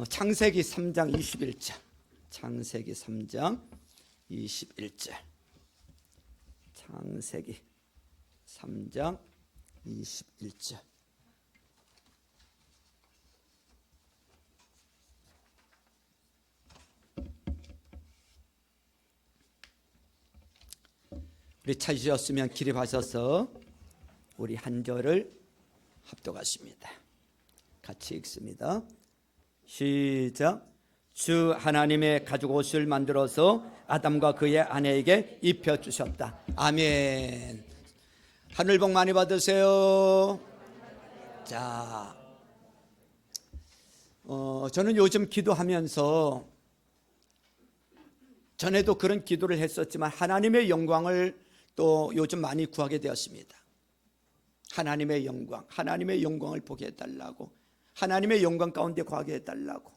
창세기 3장 21절. 창세기 3장 21절. 창세기 3장 21절. 우리 찾으셨으면 기립하셔서 우리 한 절을 합독하십니다. 같이 읽습니다. 시작. 주 하나님의 가죽 옷을 만들어서 아담과 그의 아내에게 입혀주셨다. 아멘. 하늘 복 많이 받으세요. 자, 저는 요즘 기도하면서 전에도 그런 기도를 했었지만 하나님의 영광을 또 요즘 많이 구하게 되었습니다. 하나님의 영광, 하나님의 영광을 보게 해달라고, 하나님의 영광 가운데 거하게 해달라고.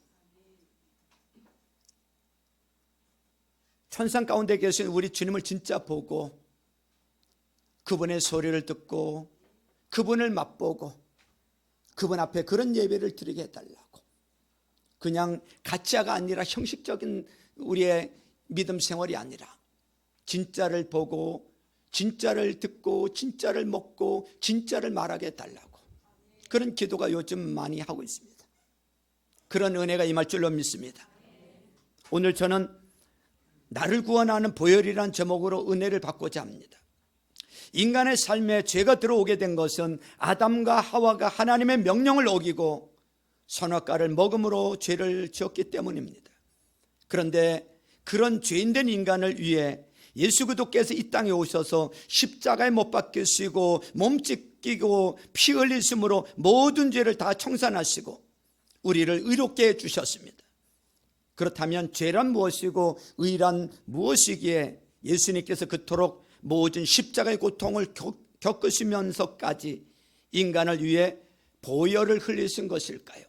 천상 가운데 계신 우리 주님을 진짜 보고 그분의 소리를 듣고 그분을 맛보고 그분 앞에 그런 예배를 드리게 해달라고. 그냥 가짜가 아니라 형식적인 우리의 믿음 생활이 아니라 진짜를 보고 진짜를 듣고 진짜를 먹고 진짜를 말하게 해달라고, 그런 기도가 요즘 많이 하고 있습니다. 그런 은혜가 임할 줄로 믿습니다. 오늘 저는 나를 구원하는 보혈이란 제목으로 은혜를 받고자 합니다. 인간의 삶에 죄가 들어오게 된 것은 아담과 하와가 하나님의 명령을 어기고 선악과를 먹음으로 죄를 지었기 때문입니다. 그런데 그런 죄인된 인간을 위해 예수 그리스도께서 이 땅에 오셔서 십자가에 못 박히시고 몸 찢기고 피 흘리심으로 모든 죄를 다 청산하시고 우리를 의롭게 해주셨습니다. 그렇다면 죄란 무엇이고 의란 무엇이기에 예수님께서 그토록 모든 십자가의 고통을 겪으시면서까지 인간을 위해 보혈을 흘리신 것일까요?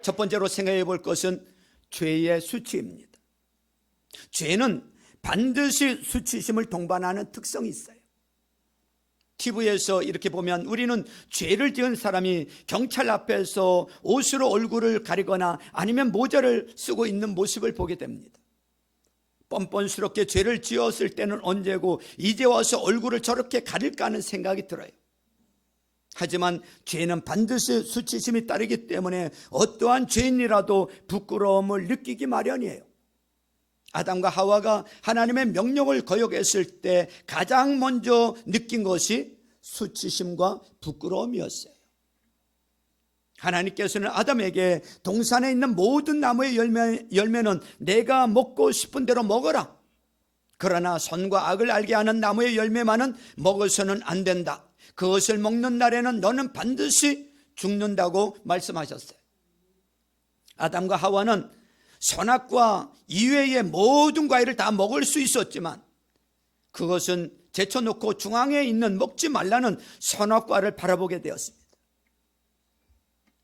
첫 번째로 생각해 볼 것은 죄의 수치입니다. 죄는 반드시 수치심을 동반하는 특성이 있어요. TV에서 이렇게 보면 우리는 죄를 지은 사람이 경찰 앞에서 옷으로 얼굴을 가리거나 아니면 모자를 쓰고 있는 모습을 보게 됩니다. 뻔뻔스럽게 죄를 지었을 때는 언제고 이제 와서 얼굴을 저렇게 가릴까 하는 생각이 들어요. 하지만 죄는 반드시 수치심이 따르기 때문에 어떠한 죄인이라도 부끄러움을 느끼기 마련이에요. 아담과 하와가 하나님의 명령을 거역했을 때 가장 먼저 느낀 것이 수치심과 부끄러움이었어요. 하나님께서는 아담에게 동산에 있는 모든 나무의 열매는 내가 먹고 싶은 대로 먹어라. 그러나 선과 악을 알게 하는 나무의 열매만은 먹어서는 안 된다. 그것을 먹는 날에는 너는 반드시 죽는다고 말씀하셨어요. 아담과 하와는 선악과 이외의 모든 과일을 다 먹을 수 있었지만 그것은 제쳐놓고 중앙에 있는 먹지 말라는 선악과를 바라보게 되었습니다.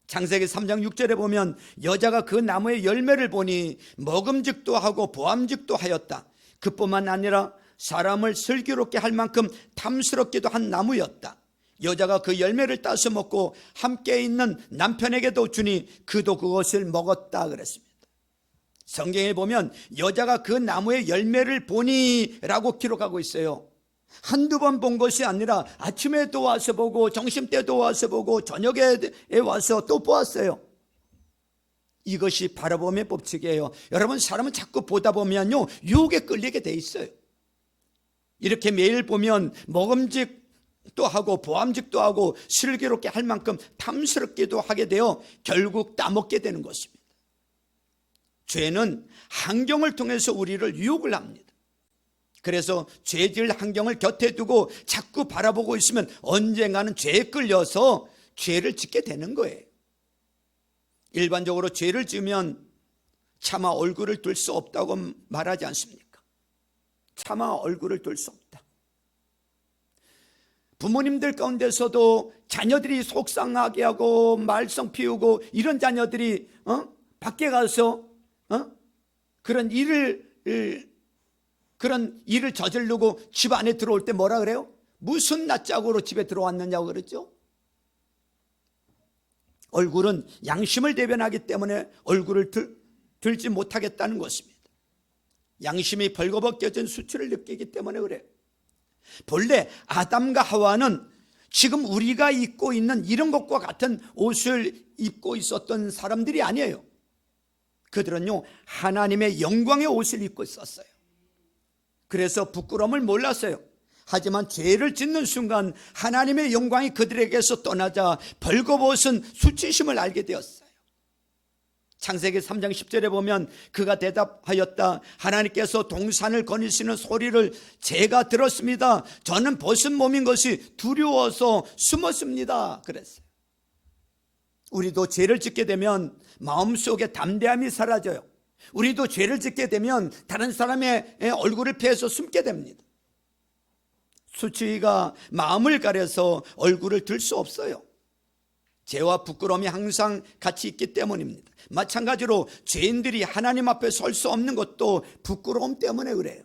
창세기 3장 6절에 보면 여자가 그 나무의 열매를 보니 먹음직도 하고 보암직도 하였다. 그뿐만 아니라 사람을 슬기롭게 할 만큼 탐스럽기도 한 나무였다. 여자가 그 열매를 따서 먹고 함께 있는 남편에게도 주니 그도 그것을 먹었다 그랬습니다. 성경에 보면 여자가 그 나무의 열매를 보니 라고 기록하고 있어요. 한두 번 본 것이 아니라 아침에도 와서 보고 점심때도 와서 보고 저녁에 와서 또 보았어요. 이것이 바라봄의 법칙이에요. 여러분, 사람은 자꾸 보다 보면요 유혹에 끌리게 돼 있어요. 이렇게 매일 보면 먹음직도 하고 보암직도 하고 슬기롭게 할 만큼 탐스럽기도 하게 되어 결국 따먹게 되는 것입니다. 죄는 환경을 통해서 우리를 유혹을 합니다. 그래서 죄질 환경을 곁에 두고 자꾸 바라보고 있으면 언젠가는 죄에 끌려서 죄를 짓게 되는 거예요. 일반적으로 죄를 지으면 차마 얼굴을 둘 수 없다고 말하지 않습니까? 차마 얼굴을 둘 수 없다. 부모님들 가운데서도 자녀들이 속상하게 하고 말썽 피우고 이런 자녀들이 밖에 가서 그런 일을 저지르고 집 안에 들어올 때 뭐라 그래요? 무슨 낯짝으로 집에 들어왔느냐고 그러죠. 얼굴은 양심을 대변하기 때문에 얼굴을 들지 못하겠다는 것입니다. 양심이 벌거벗겨진 수치를 느끼기 때문에 그래요. 본래 아담과 하와는 지금 우리가 입고 있는 이런 것과 같은 옷을 입고 있었던 사람들이 아니에요. 그들은요, 하나님의 영광의 옷을 입고 있었어요. 그래서 부끄러움을 몰랐어요. 하지만 죄를 짓는 순간 하나님의 영광이 그들에게서 떠나자 벌거벗은 수치심을 알게 되었어요. 창세기 3장 10절에 보면 그가 대답하였다. 하나님께서 동산을 거니시는 소리를 제가 들었습니다. 저는 벗은 몸인 것이 두려워서 숨었습니다. 그랬어요. 우리도 죄를 짓게 되면 마음속에 담대함이 사라져요. 우리도 죄를 짓게 되면 다른 사람의 얼굴을 피해서 숨게 됩니다. 수치가 마음을 가려서 얼굴을 들 수 없어요. 죄와 부끄러움이 항상 같이 있기 때문입니다. 마찬가지로 죄인들이 하나님 앞에 설 수 없는 것도 부끄러움 때문에 그래요.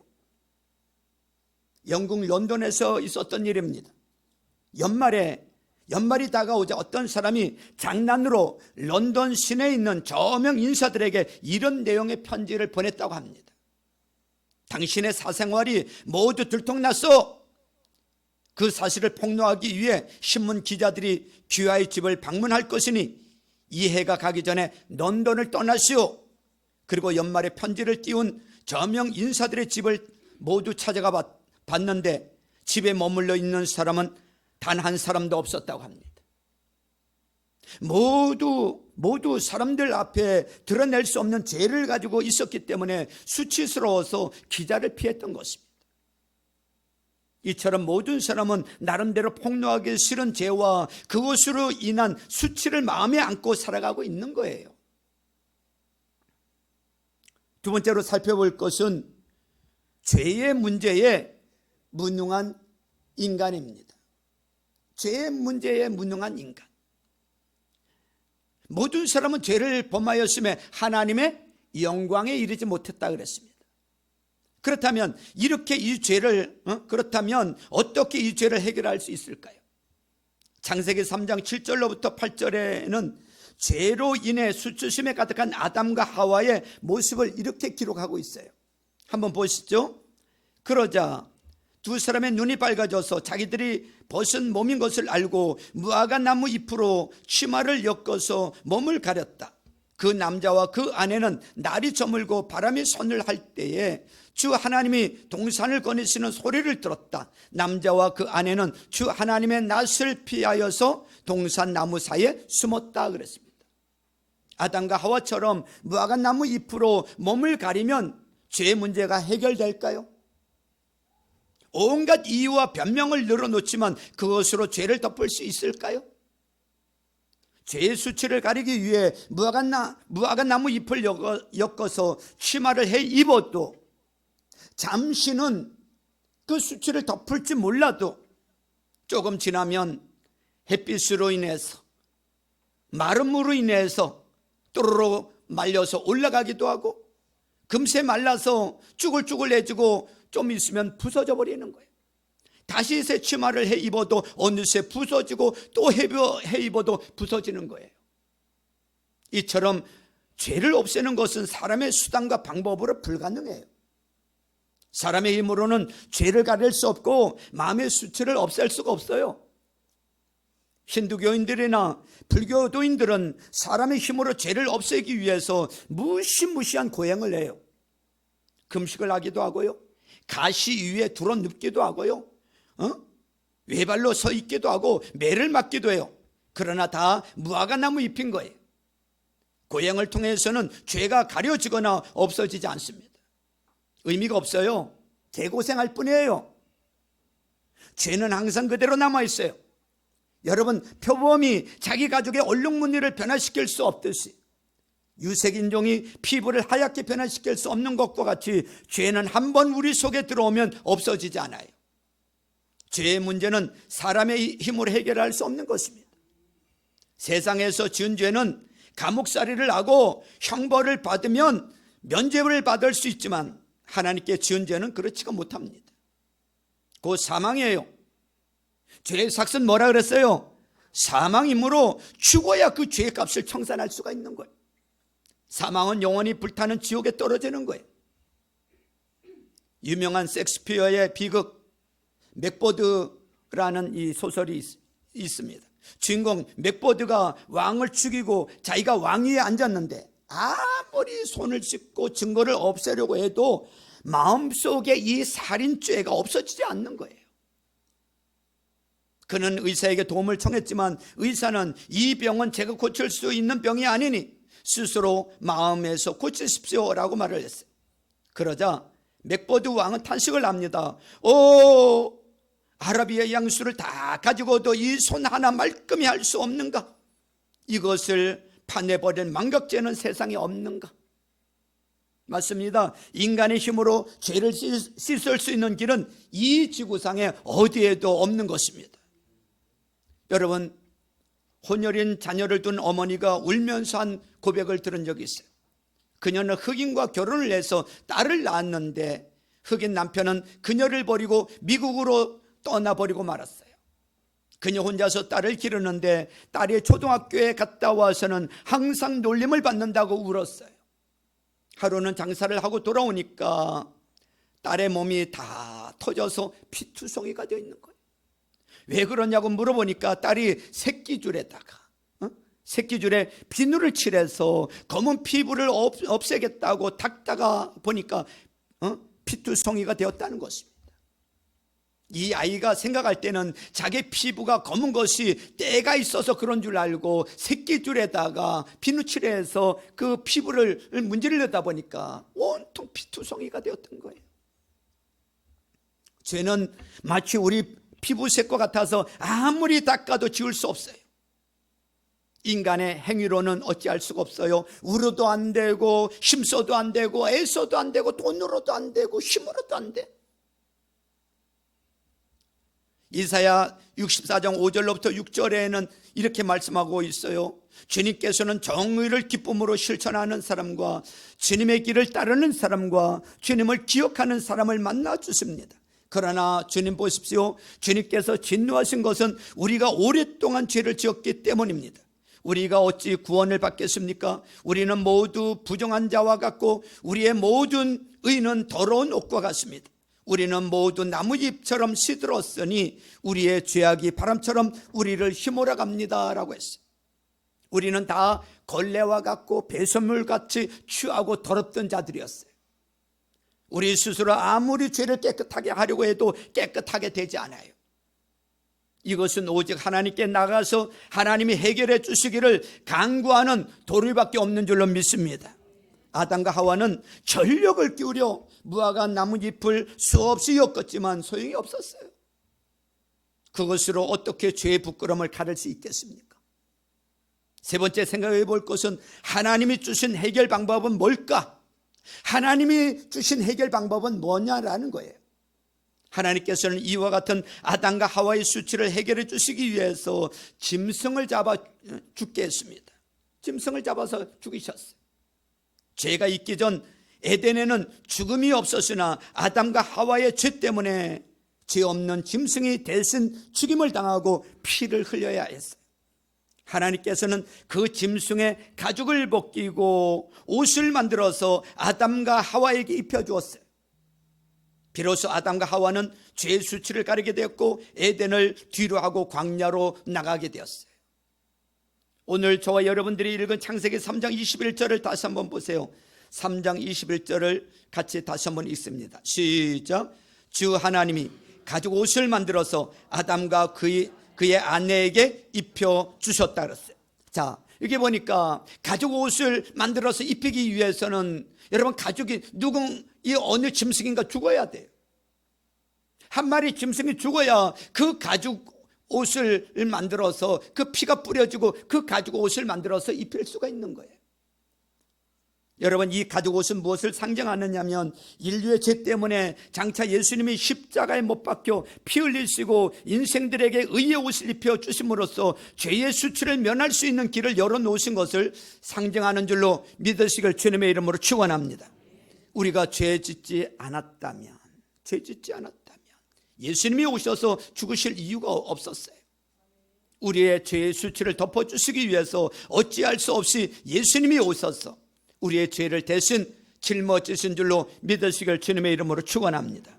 영국 런던에서 있었던 일입니다. 연말이 다가오자 어떤 사람이 장난으로 런던 시내에 있는 저명 인사들에게 이런 내용의 편지를 보냈다고 합니다. 당신의 사생활이 모두 들통났어. 그 사실을 폭로하기 위해 신문 기자들이 귀하의 집을 방문할 것이니 이해가 가기 전에 런던을 떠나시오. 그리고 연말에 편지를 띄운 저명 인사들의 집을 모두 찾아가 봤는데 집에 머물러 있는 사람은 단 한 사람도 없었다고 합니다. 모두 사람들 앞에 드러낼 수 없는 죄를 가지고 있었기 때문에 수치스러워서 기자를 피했던 것입니다. 이처럼 모든 사람은 나름대로 폭로하기 싫은 죄와 그것으로 인한 수치를 마음에 안고 살아가고 있는 거예요. 두 번째로 살펴볼 것은 죄의 문제에 무능한 인간입니다. 죄의 문제에 무능한 인간. 모든 사람은 죄를 범하였음에 하나님의 영광에 이르지 못했다 그랬습니다. 그렇다면 그렇다면 어떻게 이 죄를 해결할 수 있을까요? 창세기 3장 7절로부터 8절에는 죄로 인해 수치심에 가득한 아담과 하와의 모습을 이렇게 기록하고 있어요. 한번 보시죠. 그러자 두 사람의 눈이 밝아져서 자기들이 벗은 몸인 것을 알고 무화과 나무 잎으로 치마를 엮어서 몸을 가렸다. 그 남자와 그 아내는 날이 저물고 바람이 손을 할 때에 주 하나님이 동산을 거니시는 소리를 들었다. 남자와 그 아내는 주 하나님의 낯을 피하여서 동산 나무 사이에 숨었다 그랬습니다. 아담과 하와처럼 무화과 나무 잎으로 몸을 가리면 죄 문제가 해결될까요? 온갖 이유와 변명을 늘어놓지만 그것으로 죄를 덮을 수 있을까요? 죄의 수치를 가리기 위해 무화과 나무 잎을 엮어서 치마를 해 입어도 잠시는 그 수치를 덮을지 몰라도 조금 지나면 햇빛으로 인해서 마름으로 인해서 또르르 말려서 올라가기도 하고 금세 말라서 쭈글쭈글해지고 좀 있으면 부서져 버리는 거예요. 다시 새 치마를 해 입어도 어느새 부서지고 또 해 입어도 부서지는 거예요. 이처럼 죄를 없애는 것은 사람의 수단과 방법으로 불가능해요. 사람의 힘으로는 죄를 가릴 수 없고 마음의 수치를 없앨 수가 없어요. 힌두교인들이나 불교도인들은 사람의 힘으로 죄를 없애기 위해서 무시무시한 고행을 해요. 금식을 하기도 하고요, 가시 위에 두루 눕기도 하고요, 외발로 서 있기도 하고 매를 맞기도 해요. 그러나 다 무화과 나무 잎인 거예요. 고행을 통해서는 죄가 가려지거나 없어지지 않습니다. 의미가 없어요. 개고생할 뿐이에요. 죄는 항상 그대로 남아있어요. 여러분, 표범이 자기 가족의 얼룩무늬를 변화시킬 수 없듯이 유색인종이 피부를 하얗게 변화시킬 수 없는 것과 같이 죄는 한번 우리 속에 들어오면 없어지지 않아요. 죄의 문제는 사람의 힘으로 해결할 수 없는 것입니다. 세상에서 지은 죄는 감옥살이를 하고 형벌을 받으면 면죄부를 받을 수 있지만 하나님께 지은 죄는 그렇지가 못합니다. 곧 사망이에요. 죄의 삭은 뭐라 그랬어요? 사망이므로 죽어야 그 죄의 값을 청산할 수가 있는 거예요. 사망은 영원히 불타는 지옥에 떨어지는 거예요. 유명한 셰익스피어의 비극 맥버드라는 이 소설이 있습니다. 주인공 맥버드가 왕을 죽이고 자기가 왕위에 앉았는데 아무리 손을 씻고 증거를 없애려고 해도 마음속에 이 살인죄가 없어지지 않는 거예요. 그는 의사에게 도움을 청했지만 의사는 이 병은 제가 고칠 수 있는 병이 아니니 스스로 마음에서 고치십시오라고 말을 했어요. 그러자 맥버드 왕은 탄식을 합니다. 아라비아 양수를 다 가지고도 이 손 하나 말끔히 할 수 없는가? 이것을 파내버린 망각죄는 세상에 없는가? 맞습니다. 인간의 힘으로 죄를 씻을 수 있는 길은 이 지구상에 어디에도 없는 것입니다. 여러분, 혼혈인 자녀를 둔 어머니가 울면서 한 고백을 들은 적이 있어요. 그녀는 흑인과 결혼을 해서 딸을 낳았는데 흑인 남편은 그녀를 버리고 미국으로 떠나버리고 말았어요. 그녀 혼자서 딸을 기르는데 딸이 초등학교에 갔다 와서는 항상 놀림을 받는다고 울었어요. 하루는 장사를 하고 돌아오니까 딸의 몸이 다 터져서 피투성이가 되어 있는 거예요. 왜 그러냐고 물어보니까 딸이 새끼줄에다가 새끼줄에 비누를 칠해서 검은 피부를 없애겠다고 닦다가 보니까 피투성이가 되었다는 것입니다. 이 아이가 생각할 때는 자기 피부가 검은 것이 때가 있어서 그런 줄 알고 새끼줄에다가 비누칠해서 그 피부를 문지르려다 보니까 온통 피투성이가 되었던 거예요. 죄는 마치 우리 피부색과 같아서 아무리 닦아도 지울 수 없어요. 인간의 행위로는 어찌할 수가 없어요. 울어도 안 되고 힘써도 안 되고 애써도 안 되고 돈으로도 안 되고 힘으로도 안 돼. 이사야 64장 5절로부터 6절에는 이렇게 말씀하고 있어요. 주님께서는 정의를 기쁨으로 실천하는 사람과 주님의 길을 따르는 사람과 주님을 기억하는 사람을 만나 주십니다. 그러나 주님 보십시오. 주님께서 진노하신 것은 우리가 오랫동안 죄를 지었기 때문입니다. 우리가 어찌 구원을 받겠습니까? 우리는 모두 부정한 자와 같고 우리의 모든 의는 더러운 옷과 같습니다. 우리는 모두 나무잎처럼 시들었으니 우리의 죄악이 바람처럼 우리를 휘몰아갑니다 라고 했어요. 우리는 다 걸레와 같고 배설물같이 추하고 더럽던 자들이었어요. 우리 스스로 아무리 죄를 깨끗하게 하려고 해도 깨끗하게 되지 않아요. 이것은 오직 하나님께 나가서 하나님이 해결해 주시기를 간구하는 도리밖에 없는 줄로 믿습니다. 아담과 하와는 전력을 기울여 무화과 나뭇잎을 수없이 엮었지만 소용이 없었어요. 그것으로 어떻게 죄의 부끄러움을 가릴 수 있겠습니까? 세 번째 생각해 볼 것은 하나님이 주신 해결 방법은 뭘까? 하나님이 주신 해결 방법은 뭐냐라는 거예요. 하나님께서는 이와 같은 아담과 하와의 수치를 해결해 주시기 위해서 짐승을 잡아 죽게 했습니다. 짐승을 잡아서 죽이셨어요. 죄가 있기 전 에덴에는 죽음이 없었으나 아담과 하와의 죄 때문에 죄 없는 짐승이 대신 죽임을 당하고 피를 흘려야 했어요. 하나님께서는 그 짐승의 가죽을 벗기고 옷을 만들어서 아담과 하와에게 입혀주었어요. 비로소 아담과 하와는 죄의 수치를 가리게 되었고 에덴을 뒤로 하고 광야로 나가게 되었어요. 오늘 저와 여러분들이 읽은 창세기 3장 21절을 다시 한번 보세요. 3장 21절을 같이 다시 한번 읽습니다. 시작. 주 하나님이 가죽 옷을 만들어서 아담과 그의 아내에게 입혀주셨다 그랬어요. 자, 여기 보니까 가죽 옷을 만들어서 입히기 위해서는 여러분 가죽이 이 어느 짐승인가 죽어야 돼요. 한 마리 짐승이 죽어야 그 가죽 옷을 만들어서 그 피가 뿌려지고 그 가죽 옷을 만들어서 입힐 수가 있는 거예요. 여러분 이 가죽 옷은 무엇을 상징하느냐면 인류의 죄 때문에 장차 예수님이 십자가에 못 박혀 피 흘리시고 인생들에게 의의 옷을 입혀 주심으로써 죄의 수치를 면할 수 있는 길을 열어놓으신 것을 상징하는 줄로 믿으시길 주님의 이름으로 축원합니다. 우리가 죄 짓지 않았다면 예수님이 오셔서 죽으실 이유가 없었어요. 우리의 죄의 수치를 덮어주시기 위해서 어찌할 수 없이 예수님이 오셔서 우리의 죄를 대신 짊어지신 줄로 믿으시길 주님의 이름으로 축원합니다.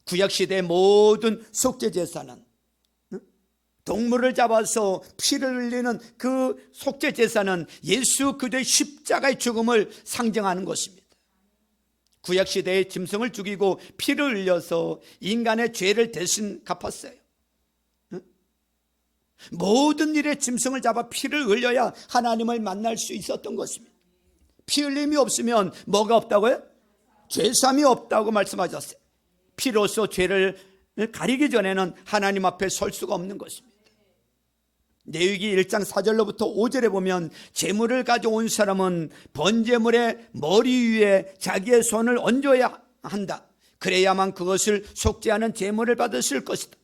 구약시대의 모든 속죄제사는 동물을 잡아서 피를 흘리는 그 속죄제사는 예수 그리스도의 십자가의 죽음을 상징하는 것입니다. 구약시대의 짐승을 죽이고 피를 흘려서 인간의 죄를 대신 갚았어요. 모든 일에 짐승을 잡아 피를 흘려야 하나님을 만날 수 있었던 것입니다. 피 흘림이 없으면 뭐가 없다고요? 죄삼이 없다고 말씀하셨어요. 피로써 죄를 가리기 전에는 하나님 앞에 설 수가 없는 것입니다. 레위기 1장 4절로부터 5절에 보면 제물을 가져온 사람은 번제물의 머리 위에 자기의 손을 얹어야 한다. 그래야만 그것을 속죄하는 제물을 받으실 것이다.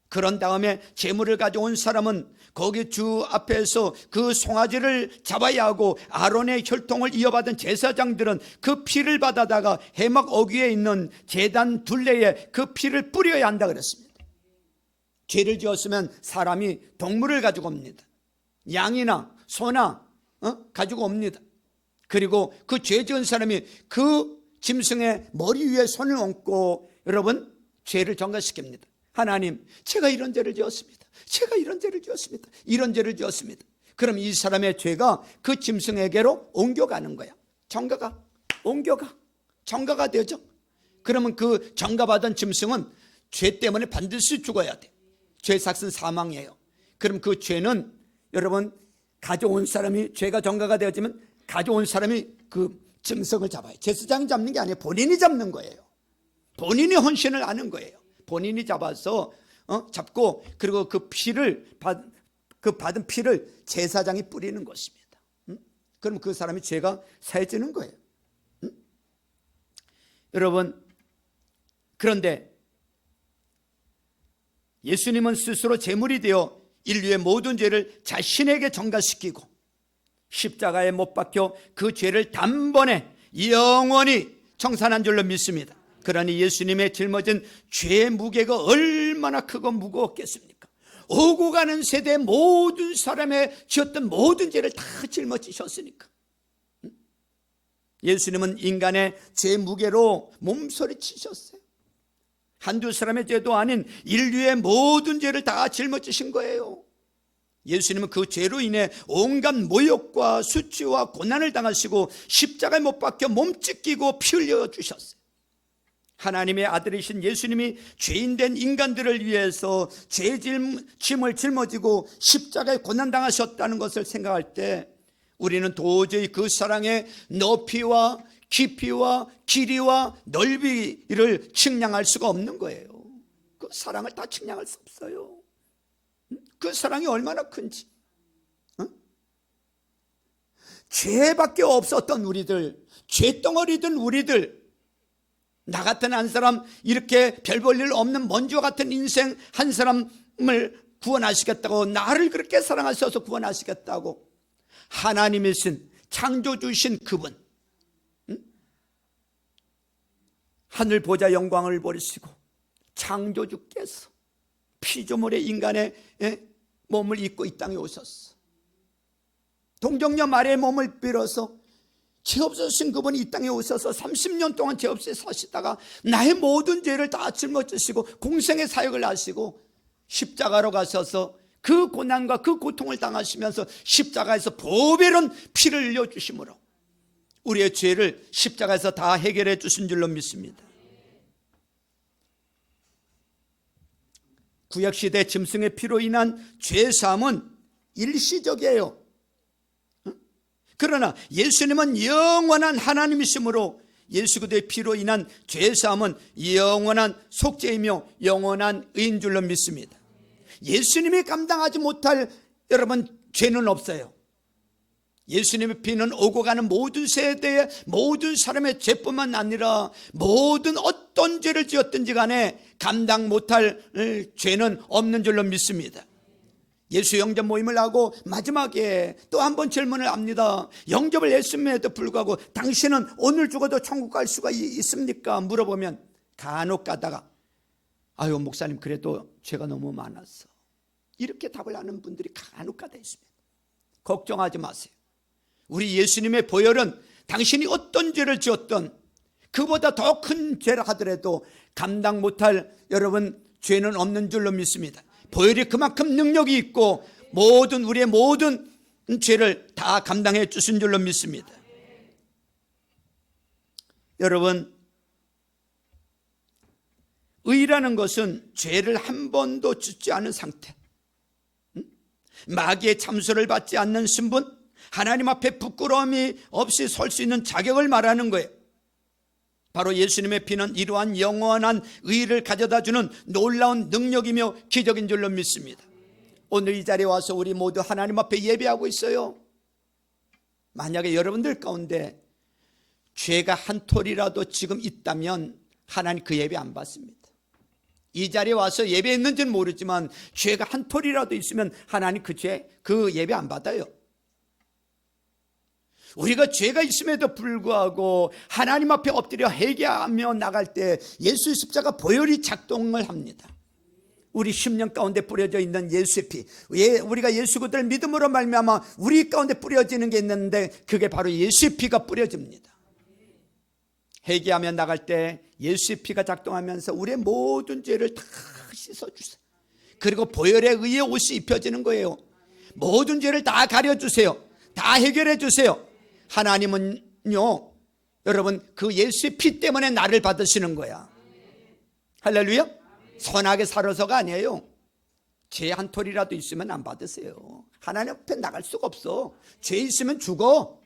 그런 다음에 제물을 가져온 사람은 거기 주 앞에서 그 송아지를 잡아야 하고 아론의 혈통을 이어받은 제사장들은 그 피를 받아다가 해막 어귀에 있는 제단 둘레에 그 피를 뿌려야 한다 그랬습니다. 죄를 지었으면 사람이 동물을 가지고 옵니다. 양이나 소나 가지고 옵니다. 그리고 그 죄 지은 사람이 그 짐승의 머리 위에 손을 얹고 여러분 죄를 전가시킵니다. 하나님, 제가 이런 죄를 지었습니다. 제가 이런 죄를 지었습니다. 이런 죄를 지었습니다. 그럼 이 사람의 죄가 그 짐승에게로 옮겨가는 거야. 정가가 되죠. 그러면 그 정가받은 짐승은 죄 때문에 반드시 죽어야 돼. 죄 삭은 사망이에요. 그럼 그 죄는 여러분 가져온 사람이 죄가 정가가 되어지면 가져온 사람이 그 짐승을 잡아요. 제사장이 잡는 게 아니에요. 본인이 잡는 거예요. 본인이 헌신을 하는 거예요. 본인이 잡아서 잡고 그리고 그 피를 받은 피를 제사장이 뿌리는 것입니다. 그럼 그 사람이 죄가 사해지는 거예요. 여러분, 그런데 예수님은 스스로 제물이 되어 인류의 모든 죄를 자신에게 전가시키고 십자가에 못 박혀 그 죄를 단번에 영원히 청산한 줄로 믿습니다. 그러니 예수님의 짊어진 죄의 무게가 얼마나 크고 무거웠겠습니까? 오고 가는 세대 모든 사람의 지었던 모든 죄를 다 짊어지셨으니까. 예수님은 인간의 죄 무게로 몸서리치셨어요. 한두 사람의 죄도 아닌 인류의 모든 죄를 다 짊어지신 거예요. 예수님은 그 죄로 인해 온갖 모욕과 수치와 고난을 당하시고 십자가에 못 박혀 몸 찢기고 피 흘려 주셨어요. 하나님의 아들이신 예수님이 죄인된 인간들을 위해서 죄의 짐을 짊어지고 십자가에 고난당하셨다는 것을 생각할 때 우리는 도저히 그 사랑의 높이와 깊이와 길이와 넓이를 측량할 수가 없는 거예요. 그 사랑을 다 측량할 수 없어요. 그 사랑이 얼마나 큰지. 죄밖에 없었던 우리들, 죄덩어리든 우리들, 나 같은 한 사람, 이렇게 별 볼 일 없는 먼지와 같은 인생 한 사람을 구원하시겠다고, 나를 그렇게 사랑하셔서 구원하시겠다고 하나님이신 창조주신 그분, 하늘 보좌 영광을 버리시고 창조주께서 피조물의 인간의 몸을 입고 이 땅에 오셨어. 동정녀 마리아의 몸을 빌어서 죄 없으신 그분이 이 땅에 오셔서 30년 동안 죄 없이 사시다가 나의 모든 죄를 다 짊어지시고 공생의 사역을 하시고 십자가로 가셔서 그 고난과 그 고통을 당하시면서 십자가에서 보배로운 피를 흘려주심으로 우리의 죄를 십자가에서 다 해결해 주신 줄로 믿습니다. 구약시대 짐승의 피로 인한 죄사함은 일시적이에요. 그러나 예수님은 영원한 하나님이시므로 예수 그리스도의 피로 인한 죄사함은 영원한 속죄이며 영원한 의인 줄로 믿습니다. 예수님이 감당하지 못할 여러분 죄는 없어요. 예수님의 피는 오고 가는 모든 세대의 모든 사람의 죄뿐만 아니라 모든 어떤 죄를 지었든지 간에 감당 못할 죄는 없는 줄로 믿습니다. 예수 영접 모임을 하고 마지막에 또 한 번 질문을 합니다. 영접을 했음에도 불구하고 당신은 오늘 죽어도 천국 갈 수가 있습니까? 물어보면 간혹 가다가 아유 목사님 그래도 죄가 너무 많았어. 이렇게 답을 하는 분들이 간혹가다 있습니다. 걱정하지 마세요. 우리 예수님의 보혈은 당신이 어떤 죄를 지었던 그보다 더 큰 죄를 하더라도 감당 못할 여러분 죄는 없는 줄로 믿습니다. 보혈이 그만큼 능력이 있고 우리의 모든 죄를 다 감당해 주신 줄로 믿습니다. 여러분, 의라는 것은 죄를 한 번도 짓지 않은 상태, 마귀의 참소를 받지 않는 신분, 하나님 앞에 부끄러움이 없이 설 수 있는 자격을 말하는 거예요. 바로 예수님의 피는 이러한 영원한 의를 가져다주는 놀라운 능력이며 기적인 줄로 믿습니다. 오늘 이 자리에 와서 우리 모두 하나님 앞에 예배하고 있어요. 만약에 여러분들 가운데 죄가 한 톨이라도 지금 있다면 하나님 그 예배 안 받습니다. 이 자리에 와서 예배했는지는 모르지만 죄가 한 톨이라도 있으면 하나님 그 예배 안 받아요. 우리가 죄가 있음에도 불구하고 하나님 앞에 엎드려 회개하며 나갈 때 예수의 십자가 보혈이 작동을 합니다. 우리 심령 가운데 뿌려져 있는 예수의 피, 우리가 예수 그들을 믿음으로 말미암아 우리 가운데 뿌려지는 게 있는데 그게 바로 예수의 피가 뿌려집니다. 회개하며 나갈 때 예수의 피가 작동하면서 우리의 모든 죄를 다 씻어주세요. 그리고 보혈에 의해 옷이 입혀지는 거예요. 모든 죄를 다 가려주세요. 다 해결해 주세요. 하나님은요, 여러분 그 예수의 피 때문에 나를 받으시는 거야. 할렐루야. 선하게 살아서가 아니에요. 죄 한 톨이라도 있으면 안 받으세요. 하나님 앞에 나갈 수가 없어. 죄 있으면 죽어.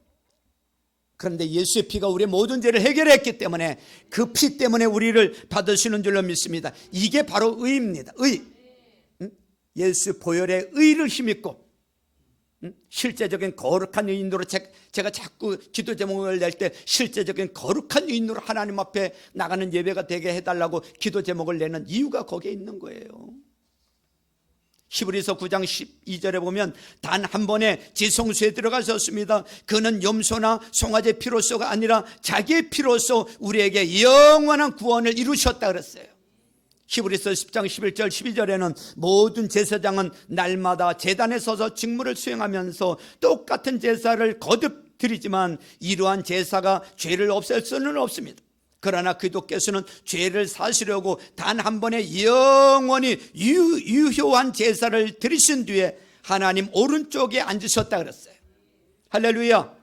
그런데 예수의 피가 우리의 모든 죄를 해결했기 때문에 그 피 때문에 우리를 받으시는 줄로 믿습니다. 이게 바로 의입니다. 의. 예수 보혈의 의를 힘입고 실제적인 거룩한 의인으로 제가 자꾸 기도 제목을 낼 때 실제적인 거룩한 의인으로 하나님 앞에 나가는 예배가 되게 해달라고 기도 제목을 내는 이유가 거기에 있는 거예요. 히브리서 9장 12절에 보면 단 한 번에 지성소에 들어가셨습니다. 그는 염소나 송아지 피로서가 아니라 자기의 피로서 우리에게 영원한 구원을 이루셨다 그랬어요. 히브리서 10장 11절 12절에는 모든 제사장은 날마다 제단에 서서 직무를 수행하면서 똑같은 제사를 거듭 드리지만 이러한 제사가 죄를 없앨 수는 없습니다. 그러나 그리스도께서는 죄를 사시려고 단 한 번에 영원히 유효한 제사를 드리신 뒤에 하나님 오른쪽에 앉으셨다 그랬어요. 할렐루야.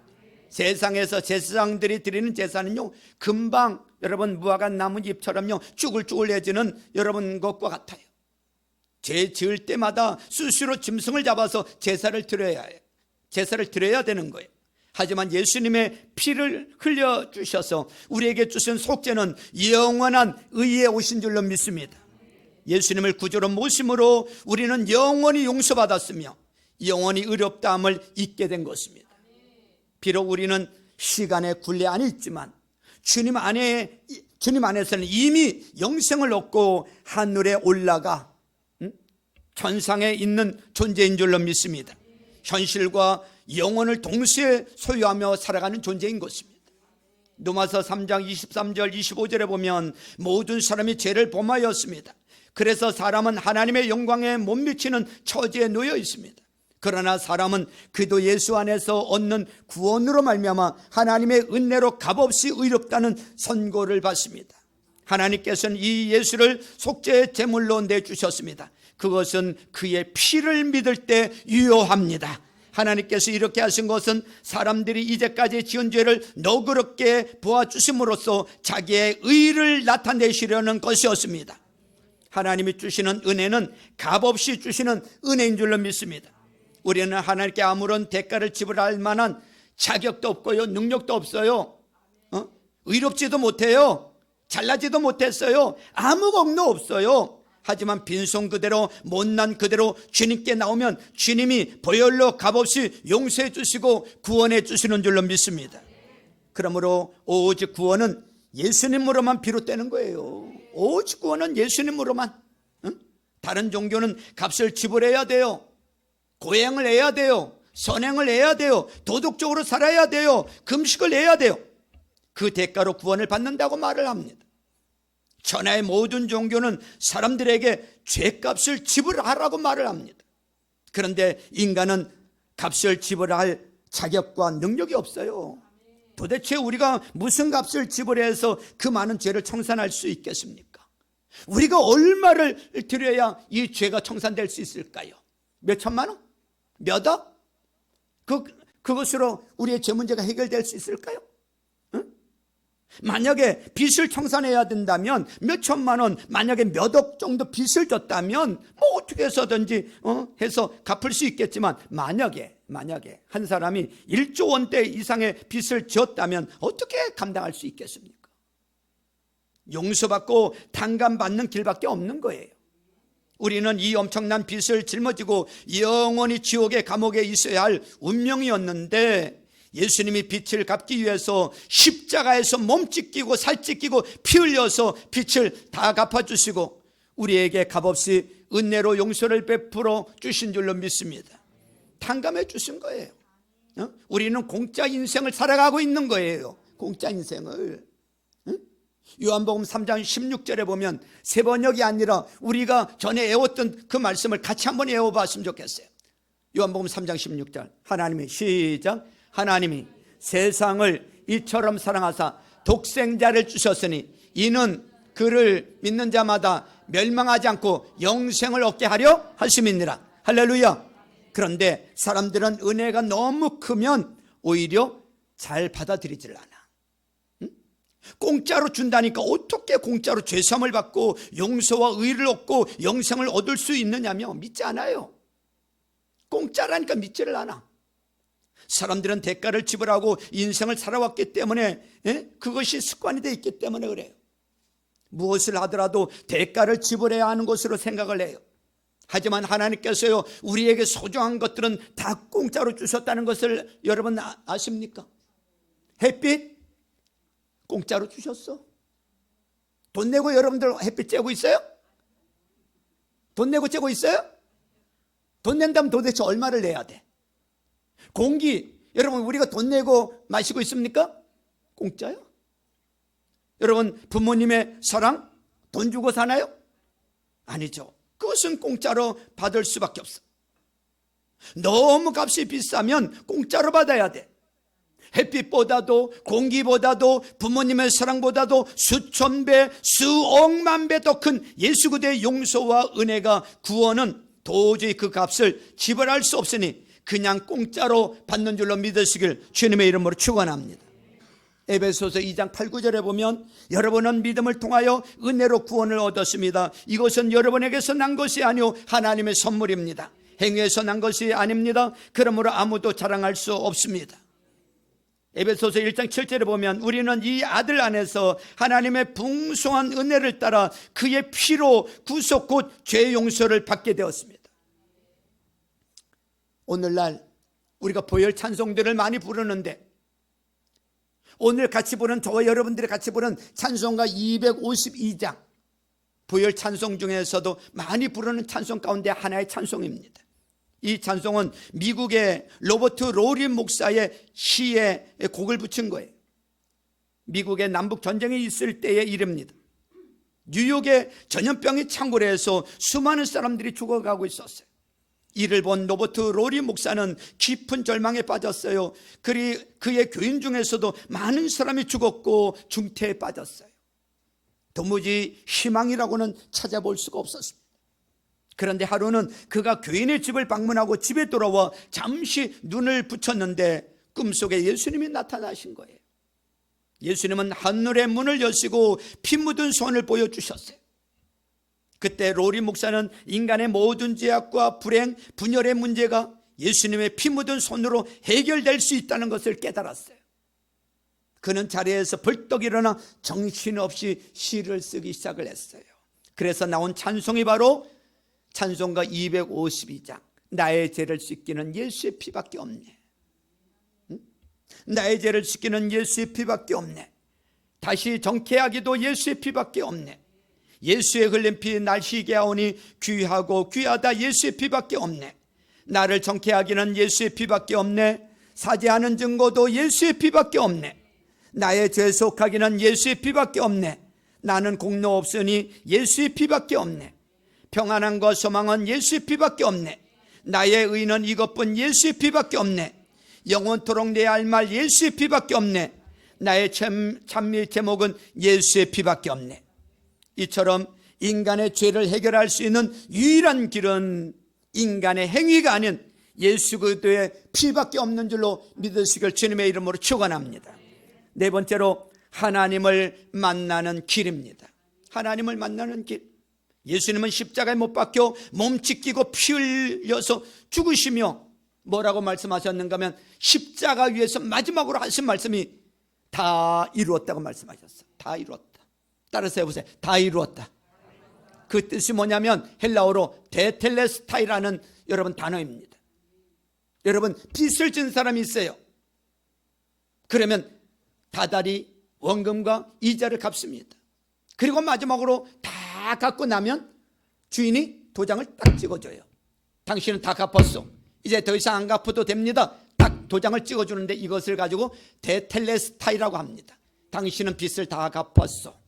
세상에서 제사장들이 드리는 제사는요, 금방 여러분 무화과 나뭇잎처럼요 쭈글쭈글해지는 여러분 것과 같아요. 죄 지을 때마다 수시로 짐승을 잡아서 제사를 드려야 해요. 제사를 드려야 되는 거예요. 하지만 예수님의 피를 흘려주셔서 우리에게 주신 속죄는 영원한 의에 오신 줄로 믿습니다. 예수님을 구주로 모심으로 우리는 영원히 용서받았으며 영원히 의롭다함을 잊게 된 것입니다. 비록 우리는 시간의 굴레 안에 있지만 주님 안에서는 이미 영생을 얻고 하늘에 올라가 천상에 있는 존재인 줄로 믿습니다. 현실과 영혼을 동시에 소유하며 살아가는 존재인 것입니다. 로마서 3장 23절 25절에 보면 모든 사람이 죄를 범하였습니다. 그래서 사람은 하나님의 영광에 못 미치는 처지에 놓여 있습니다. 그러나 사람은 그리스도 예수 안에서 얻는 구원으로 말미암아 하나님의 은혜로 값없이 의롭다는 선고를 받습니다. 하나님께서는 이 예수를 속죄의 제물로 내주셨습니다. 그것은 그의 피를 믿을 때 유효합니다. 하나님께서 이렇게 하신 것은 사람들이 이제까지 지은 죄를 너그럽게 보아주심으로써 자기의 의를 나타내시려는 것이었습니다. 하나님이 주시는 은혜는 값없이 주시는 은혜인 줄로 믿습니다. 우리는 하나님께 아무런 대가를 지불할 만한 자격도 없고요, 능력도 없어요. 의롭지도 못해요. 잘나지도 못했어요. 아무 공도 없어요. 하지만 빈손 그대로 못난 그대로 주님께 나오면 주님이 보혈로 값없이 용서해 주시고 구원해 주시는 줄로 믿습니다. 그러므로 오직 구원은 예수님으로만 비롯되는 거예요. 오직 구원은 예수님으로만. 다른 종교는 값을 지불해야 돼요. 고행을 해야 돼요. 선행을 해야 돼요. 도덕적으로 살아야 돼요. 금식을 해야 돼요. 그 대가로 구원을 받는다고 말을 합니다. 천하의 모든 종교는 사람들에게 죄값을 지불하라고 말을 합니다. 그런데 인간은 값을 지불할 자격과 능력이 없어요. 도대체 우리가 무슨 값을 지불해서 그 많은 죄를 청산할 수 있겠습니까? 우리가 얼마를 드려야 이 죄가 청산될 수 있을까요? 몇 천만 원? 몇 억? 그것으로 우리의 죄 문제가 해결될 수 있을까요? 응? 만약에 빚을 청산해야 된다면 몇 천만 원, 만약에 몇 억 정도 빚을 졌다면 뭐 어떻게 해서든지 해서 갚을 수 있겠지만, 만약에 한 사람이 1조 원대 이상의 빚을 지었다면 어떻게 감당할 수 있겠습니까? 용서받고 탕감받는 길밖에 없는 거예요. 우리는 이 엄청난 빚을 짊어지고 영원히 지옥의 감옥에 있어야 할 운명이었는데, 예수님이 빚을 갚기 위해서 십자가에서 몸 찢기고 살 찢기고 피 흘려서 빚을 다 갚아주시고 우리에게 값없이 은혜로 용서를 베풀어 주신 줄로 믿습니다. 탕감해 주신 거예요. 우리는 공짜 인생을 살아가고 있는 거예요. 공짜 인생을. 요한복음 3장 16절에 보면 세 번역이 아니라 우리가 전에 외웠던 그 말씀을 같이 한번 외워봤으면 좋겠어요. 요한복음 3장 16절 하나님이 시작. 하나님이 세상을 이처럼 사랑하사 독생자를 주셨으니 이는 그를 믿는 자마다 멸망하지 않고 영생을 얻게 하려 하심이니라. 할렐루야. 그런데 사람들은 은혜가 너무 크면 오히려 잘 받아들이질 않아. 공짜로 준다니까 어떻게 공짜로 죄사함을 받고 용서와 의를 얻고 영생을 얻을 수 있느냐며 믿지 않아요. 공짜라니까 믿지를 않아. 사람들은 대가를 지불하고 인생을 살아왔기 때문에, 그것이 습관이 되어 있기 때문에 그래요. 무엇을 하더라도 대가를 지불해야 하는 것으로 생각을 해요. 하지만 하나님께서요, 우리에게 소중한 것들은 다 공짜로 주셨다는 것을 여러분 아십니까? 햇빛 공짜로 주셨어. 돈 내고 여러분들 햇빛 쬐고 있어요? 돈 내고 쬐고 있어요? 돈 낸다면 도대체 얼마를 내야 돼? 공기, 여러분 우리가 돈 내고 마시고 있습니까? 공짜요? 여러분 부모님의 사랑 돈 주고 사나요? 아니죠. 그것은 공짜로 받을 수밖에 없어. 너무 값이 비싸면 공짜로 받아야 돼. 햇빛보다도 공기보다도 부모님의 사랑보다도 수천 배, 수억만 배 더 큰 예수 그리스도의 용서와 은혜가, 구원은 도저히 그 값을 지불할 수 없으니 그냥 공짜로 받는 줄로 믿으시길 주님의 이름으로 축원합니다. 에베소서 2장 8, 9절에 보면 여러분은 믿음을 통하여 은혜로 구원을 얻었습니다. 이것은 여러분에게서 난 것이 아니오 하나님의 선물입니다. 행위에서 난 것이 아닙니다. 그러므로 아무도 자랑할 수 없습니다. 에베소서 1장 7절에 보면 우리는 이 아들 안에서 하나님의 풍성한 은혜를 따라 그의 피로 구속 곧 죄 용서를 받게 되었습니다. 오늘날 우리가 보혈 찬송들을 많이 부르는데, 오늘 같이 부른, 저와 여러분들이 같이 부른 찬송가 252장, 보혈 찬송 중에서도 많이 부르는 찬송 가운데 하나의 찬송입니다. 이 찬송은 미국의 로버트 로리 목사의 시에 곡을 붙인 거예요. 미국의 남북 전쟁이 있을 때의 일입니다. 뉴욕의 전염병이 창궐해서 수많은 사람들이 죽어가고 있었어요. 이를 본 로버트 로리 목사는 깊은 절망에 빠졌어요. 그의 교인 중에서도 많은 사람이 죽었고 중태에 빠졌어요. 도무지 희망이라고는 찾아볼 수가 없었습니다. 그런데 하루는 그가 교인의 집을 방문하고 집에 돌아와 잠시 눈을 붙였는데 꿈속에 예수님이 나타나신 거예요. 예수님은 하늘의 문을 여시고 피 묻은 손을 보여주셨어요. 그때 로리 목사는 인간의 모든 죄악과 불행, 분열의 문제가 예수님의 피 묻은 손으로 해결될 수 있다는 것을 깨달았어요. 그는 자리에서 벌떡 일어나 정신없이 시를 쓰기 시작을 했어요. 그래서 나온 찬송이 바로 찬송가 252장, 나의 죄를 씻기는 예수의 피밖에 없네. 나의 죄를 씻기는 예수의 피밖에 없네. 다시 정케하기도 예수의 피밖에 없네. 예수의 흘린 피 날 희게 하오니 귀하고 귀하다 예수의 피밖에 없네. 나를 정케하기는 예수의 피밖에 없네. 사죄하는 증거도 예수의 피밖에 없네. 나의 죄 속하기는 예수의 피밖에 없네. 나는 공로 없으니 예수의 피밖에 없네. 평안함과 소망은 예수의 피밖에 없네. 나의 의는 이것뿐 예수의 피밖에 없네. 영원토록 내 할 말 예수의 피밖에 없네. 나의 찬미의 제목은 예수의 피밖에 없네. 이처럼 인간의 죄를 해결할 수 있는 유일한 길은 인간의 행위가 아닌 예수 그리스도의 피밖에 없는 줄로 믿으시길 주님의 이름으로 축원합니다. 네 번째로 하나님을 만나는 길입니다. 하나님을 만나는 길. 예수님은 십자가에 못 박혀 몸 찢기고 피 흘려서 죽으시며 뭐라고 말씀하셨는가 하면 십자가 위에서 마지막으로 하신 말씀이 다 이루었다고 말씀하셨어요. 다 이루었다. 따라서 해보세요. 다 이루었다. 그 뜻이 뭐냐면 헬라어로 데텔레스타이라는 여러분 단어입니다. 여러분 빚을 진 사람이 있어요. 그러면 다달이 원금과 이자를 갚습니다. 그리고 마지막으로 다 갚고 나면 주인이 도장을 딱 찍어줘요. 당신은 다 갚았어. 이제 더 이상 안 갚아도 됩니다. 딱 도장을 찍어주는데 이것을 가지고 데텔레스타이라고 합니다. 당신은 빚을 다 갚았어.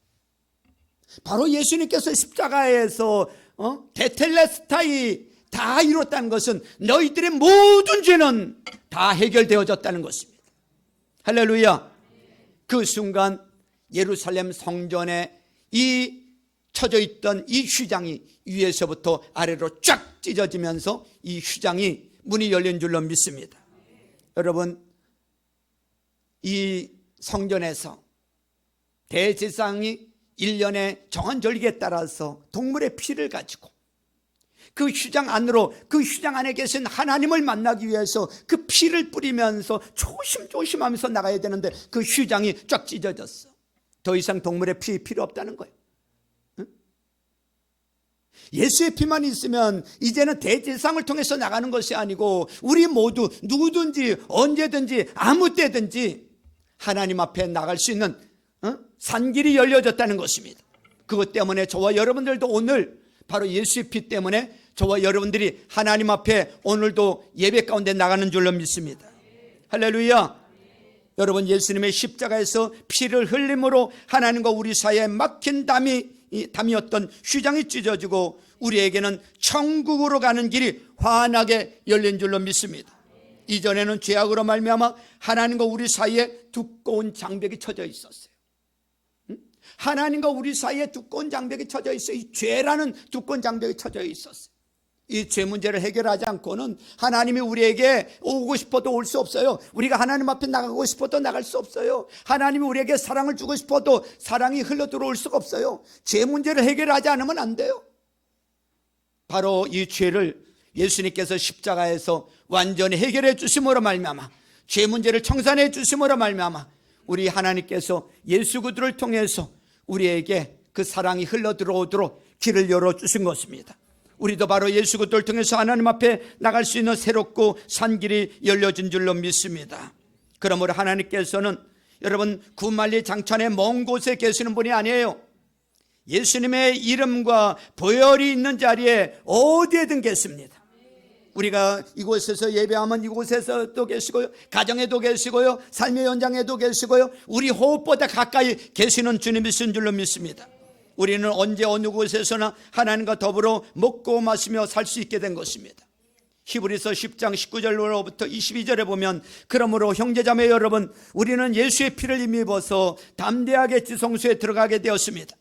바로 예수님께서 십자가에서 데텔레스타이 다 이뤘다는 것은 너희들의 모든 죄는 다 해결되어졌다는 것입니다. 할렐루야. 그 순간 예루살렘 성전에 이 쳐져 있던 이 휘장이 위에서부터 아래로 쫙 찢어지면서 이 휘장이 문이 열린 줄로 믿습니다. 여러분, 이 성전에서 대제사장이 1년의 정한 절기에 따라서 동물의 피를 가지고 그 휘장 안으로, 그 휘장 안에 계신 하나님을 만나기 위해서 그 피를 뿌리면서 조심조심하면서 나가야 되는데 그 휘장이 쫙 찢어졌어. 더 이상 동물의 피 필요 없다는 거예요. 응? 예수의 피만 있으면 이제는 대제사장을 통해서 나가는 것이 아니고 우리 모두 누구든지 언제든지 아무 때든지 하나님 앞에 나갈 수 있는 산길이 열려졌다는 것입니다. 그것 때문에 저와 여러분들도 오늘 바로 예수의 피 때문에 저와 여러분들이 하나님 앞에 오늘도 예배 가운데 나가는 줄로 믿습니다. 할렐루야. 여러분, 예수님의 십자가에서 피를 흘림으로 하나님과 우리 사이에 막힌 담이었던 휘장이 찢어지고 우리에게는 천국으로 가는 길이 환하게 열린 줄로 믿습니다. 이전에는 죄악으로 말미암아 하나님과 우리 사이에 두꺼운 장벽이 쳐져 있었어요. 하나님과 우리 사이에 두꺼운 장벽이 쳐져 있어요. 이 죄라는 두꺼운 장벽이 쳐져 있었어요. 이 죄 문제를 해결하지 않고는 하나님이 우리에게 오고 싶어도 올 수 없어요. 우리가 하나님 앞에 나가고 싶어도 나갈 수 없어요. 하나님이 우리에게 사랑을 주고 싶어도 사랑이 흘러 들어올 수가 없어요. 죄 문제를 해결하지 않으면 안 돼요. 바로 이 죄를 예수님께서 십자가에서 완전히 해결해 주심으로 말미암아, 죄 문제를 청산해 주심으로 말미암아 우리 하나님께서 예수 그리스도를 통해서 우리에게 그 사랑이 흘러 들어오도록 길을 열어주신 것입니다. 우리도 바로 예수 그리스도를 통해서 하나님 앞에 나갈 수 있는 새롭고 산 길이 열려진 줄로 믿습니다. 그러므로 하나님께서는 여러분 구만리 장천의 먼 곳에 계시는 분이 아니에요. 예수님의 이름과 보혈이 있는 자리에 어디에든 계십니다. 우리가 이곳에서 예배하면 이곳에서도 계시고요, 가정에도 계시고요, 삶의 현장에도 계시고요, 우리 호흡보다 가까이 계시는 주님이신 줄로 믿습니다. 우리는 언제 어느 곳에서나 하나님과 더불어 먹고 마시며 살 수 있게 된 것입니다. 히브리서 10장 19절로부터 22절에 보면 그러므로 형제자매 여러분, 우리는 예수의 피를 힘입어서 담대하게 지성소에 들어가게 되었습니다.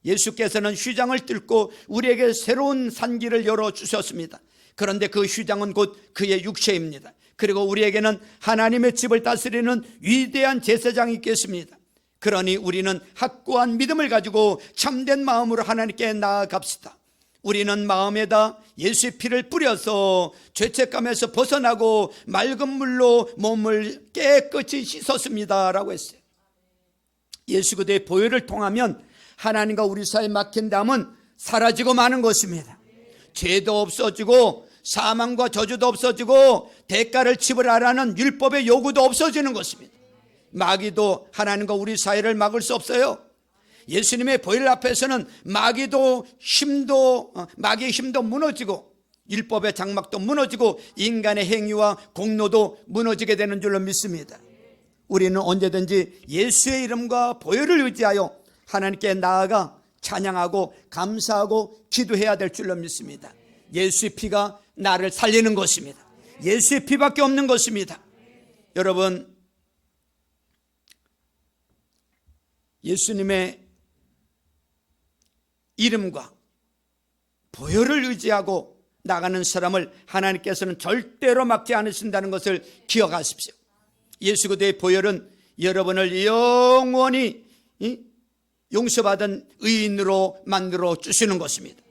예수께서는 휘장을 뚫고 우리에게 새로운 산길을 열어주셨습니다. 그런데 그 휘장은 곧 그의 육체입니다. 그리고 우리에게는 하나님의 집을 다스리는 위대한 제사장이 계십니다. 그러니 우리는 확고한 믿음을 가지고 참된 마음으로 하나님께 나아갑시다. 우리는 마음에다 예수의 피를 뿌려서 죄책감에서 벗어나고 맑은 물로 몸을 깨끗이 씻었습니다 라고 했어요. 예수 그리스도의 보혈을 통하면 하나님과 우리 사이에 막힌 담은 사라지고 마는 것입니다. 죄도 없어지고 사망과 저주도 없어지고 대가를 지불하라는 율법의 요구도 없어지는 것입니다. 마귀도 하나님과 우리 사이를 막을 수 없어요. 예수님의 보혈 앞에서는 마귀의 힘도 무너지고 율법의 장막도 무너지고 인간의 행위와 공로도 무너지게 되는 줄로 믿습니다. 우리는 언제든지 예수의 이름과 보혈을 의지하여 하나님께 나아가 찬양하고 감사하고 기도해야 될 줄로 믿습니다. 예수의 피가 나를 살리는 것입니다. 예수의 피밖에 없는 것입니다. 여러분, 예수님의 이름과 보혈을 의지하고 나가는 사람을 하나님께서는 절대로 막지 않으신다는 것을 기억하십시오. 예수 그리스도의 보혈은 여러분을 영원히 용서받은 의인으로 만들어 주시는 것입니다.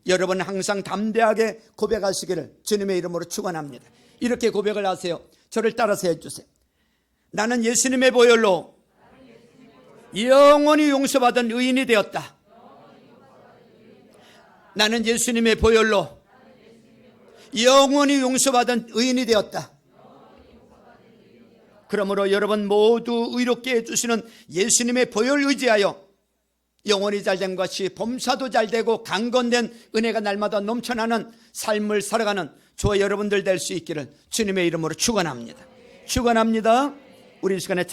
여러분 항상 담대하게 고백하시기를 주님의 이름으로 축원합니다. 이렇게 고백을 하세요. 저를 따라서 해주세요. 나는 예수님의 보혈로 영원히 용서받은 의인이 되었다. 나는 예수님의 보혈로 영원히 용서받은 의인이 되었다. 그러므로 여러분 모두 의롭게 해주시는 예수님의 보혈 의지하여 영원히 잘된 것이 범사도 잘되고 강건된 은혜가 날마다 넘쳐나는 삶을 살아가는 저와 여러분들 될 수 있기를 주님의 이름으로 축원합니다. 축원합니다. 우리 이 시간에